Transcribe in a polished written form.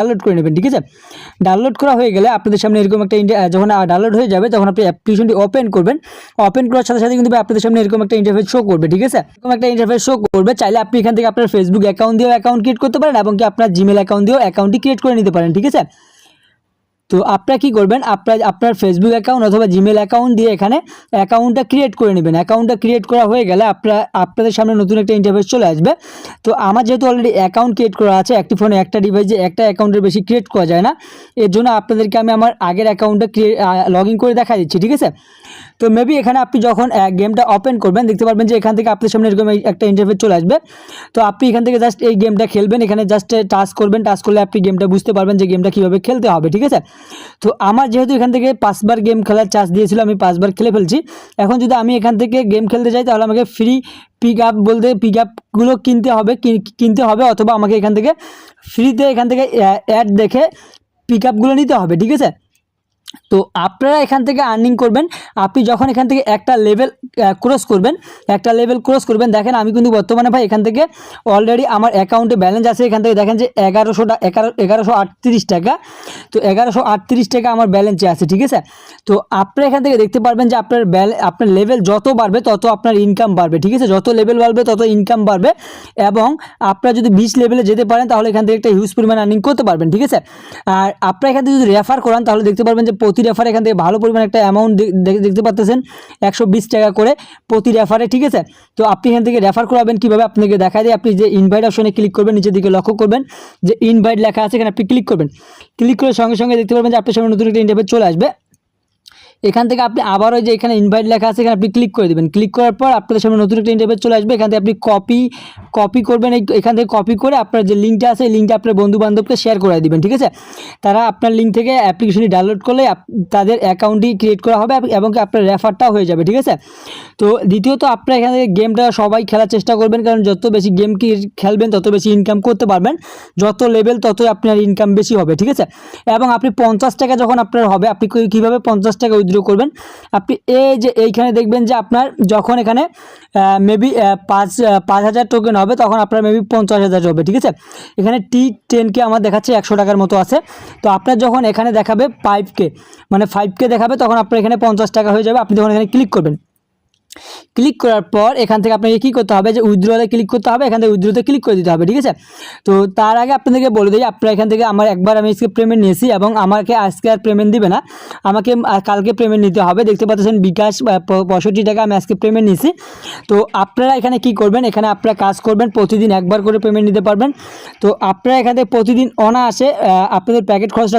Download করে নেবেন, ঠিক আছে। ডাউনলোড করা হয়ে গেলে আপনাদের সামনে এরকম একটা যখন ডাউনলোড হয়ে যাবে তখন আপনি অ্যাপ্লিকেশনটি ওপেন করবেন। ওপেন করার সাথে সাথে কিন্তু আপনাদের সামনে এরকম একটা ইন্টারফেস শো করবে, ঠিক আছে। এরকম একটা ইন্টারফেস শো করবে। চাইলে আপনি এখান থেকে আপনার ফেসবুক অ্যাকাউন্ট দিয়েও অ্যাকাউন্ট ক্রিয়েট করতে পারেন এবং কি আপনার জিমেল অ্যাকাউন্ট দিয়েও অ্যাকাউন্টটি ক্রিয়েট করে নিতে পারেন, ঠিক আছে। তো আপনারা কী করবেন, আপনার ফেসবুক অ্যাকাউন্ট অথবা জিমেল অ্যাকাউন্ট দিয়ে এখানে অ্যাকাউন্টটা ক্রিয়েট করে নেবেন। অ্যাকাউন্টটা ক্রিয়েট করা হয়ে গেলে আপনাদের সামনে নতুন একটা ইন্টারফেস চলে আসবে। তো আমার যেহেতু অলরেডি অ্যাকাউন্ট ক্রিয়েট করা আছে, একটি ফোনে একটা ডিভাইসে একটা অ্যাকাউন্টের বেশি ক্রিয়েট করা যায় না, এর জন্য আপনাদেরকে আমি আমার আগের অ্যাকাউন্টটা লগ ইন করে দেখা দিচ্ছি, ঠিক আছে। তো মেবি এখানে আপনি যখন গেমটা ওপেন করবেন দেখতে পারবেন যে এখান থেকে আপনার সামনে এরকম একটা ইন্টারফেস চলে আসবে। তো আপনি এখান থেকে জাস্ট এই গেমটা খেলবেন, এখানে জাস্ট টাচ করবেন, টাচ করলে আপনি গেমটা বুঝতে পারবেন যে গেমটা কীভাবে খেলতে হবে, ঠিক আছে। তো আমার যেহেতু এখান থেকে 5 বার গেম খেলার চার্জ দিয়েছিল, আমি 5 বার খেলে ফেলছি। এখন যদি আমি এখান থেকে গেম খেলতে যাই তাহলে আমাকে ফ্রি পিক আপগুলো কিনতে হবে অথবা আমাকে এখান থেকে ফ্রিতে এখান থেকে অ্যাড দেখে পিক আপগুলো নিতে হবে, ঠিক আছে। তো আপনারা এখান থেকে আর্নিং করবেন আপনি যখন এখান থেকে একটা লেভেল ক্রস করবেন। দেখেন আমি কিন্তু বর্তমানে ভাই এখান থেকে অলরেডি আমার অ্যাকাউন্টে ব্যালেন্স আছে, এখান থেকে দেখেন যে 1138 টাকা। তো 1138 টাকা আমার ব্যালেন্সে আছে, ঠিক আছে। তো আপনারা এখান থেকে দেখতে পারবেন যে আপনার লেভেল যত বাড়বে তত আপনার ইনকাম বাড়বে, ঠিক আছে। যত লেভেল বাড়বে তত ইনকাম বাড়বে এবং আপনারা যদি 20 লেভেলে যেতে পারেন তাহলে এখান থেকে একটা হিউজ পরিমাণ আর্নিং করতে পারবেন, ঠিক আছে। আর আপনারা এখান থেকে যদি রেফার করান তাহলে দেখতে পারবেন যে প্রতি রেফারে এখান থেকে ভালো পরিমাণ একটা অ্যামাউন্ট দেখতে পাচ্ছেন, 120 টাকা করে প্রতি রেফারে, ঠিক আছে। তো আপনি এখান থেকে রেফার করাবেন কীভাবে আপনাকে দেখা যায়। আপনি যে ইনভাইট অপশনে ক্লিক করবেন, নিচের দিকে লক্ষ্য করবেন যে ইনভাইট লেখা আছে, এখানে আপনি ক্লিক করবেন। ক্লিক করার সঙ্গে সঙ্গে দেখতে পারবেন যে আপনার সামনে নতুন একটা ইন্টারফেস চলে আসবে। এখান থেকে আপনি আবার ওই যে এখানে ইনভাইট লেখা আছে এখানে আপনি ক্লিক করে দেবেন। ক্লিক করার পর আপনাদের সামনে নতুন একটা ইন্টারফেস চলে আসবে। এখান থেকে আপনি কপি করবেন, এখান থেকে কপি করে আপনার যে লিঙ্কটা আছে এই লিঙ্কটা আপনার বন্ধু বান্ধবকে শেয়ার করে দিবেন, ঠিক আছে। তারা আপনার লিঙ্ক থেকে অ্যাপ্লিকেশনটি ডাউনলোড করলে তাদের অ্যাকাউন্টটি ক্রিয়েট করা হবে এবং আপনার রেফারটাও হয়ে যাবে, ঠিক আছে। তো দ্বিতীয়ত আপনারা এখান থেকে গেমটা সবাই খেলার চেষ্টা করবেন, কারণ যত বেশি গেম খেলবেন তত বেশি ইনকাম করতে পারবেন, যত লেভেল ততই আপনার ইনকাম বেশি হবে, ঠিক আছে। এবং আপনি 50 টাকা যখন আপনার হবে আপনি কীভাবে 50 টাকা উইথড্র করবেন, আপনি এই যে এইখানে দেখবেন যে আপনার যখন এখানে মেবি 5,000 টোকেন হবে তখন আপনার মেবি 50,000 হবে, ঠিক আছে। এখানে T10K আমার দেখাচ্ছে 100 টাকার মতো আছে। তো আপনার যখন এখানে দেখাবে 5K দেখাবে তখন আপনার এখানে 50 টাকা হয়ে যাবে। আপনি যখন এখানে ক্লিক করবেন, ক্লিক করার পর এখান থেকে আপনাকে কী করতে হবে যে উইথড্রতে ক্লিক করতে হবে, এখান থেকে উইথড্রতে ক্লিক করে দিতে হবে, ঠিক আছে। তো তার আগে আপনাদেরকে বলে দিই আপনারা এখান থেকে একবার আমি আজকে পেমেন্ট নিয়েছি এবং আমাকে আজকে আর পেমেন্ট দিবে না, আমাকে কালকে পেমেন্ট নিতে হবে। দেখতে পাচ্ছেন বিকাশ 65 টাকা আমি আজকে পেমেন্ট নিয়েছি। তো আপনারা এখানে কি করবেন, এখানে আপনারা কাজ করবেন, প্রতিদিন একবার করে পেমেন্ট নিতে পারবেন। তো আপনারা এখান থেকে প্রতিদিন অনায়াসে আপনাদের প্যাকেট খরচটা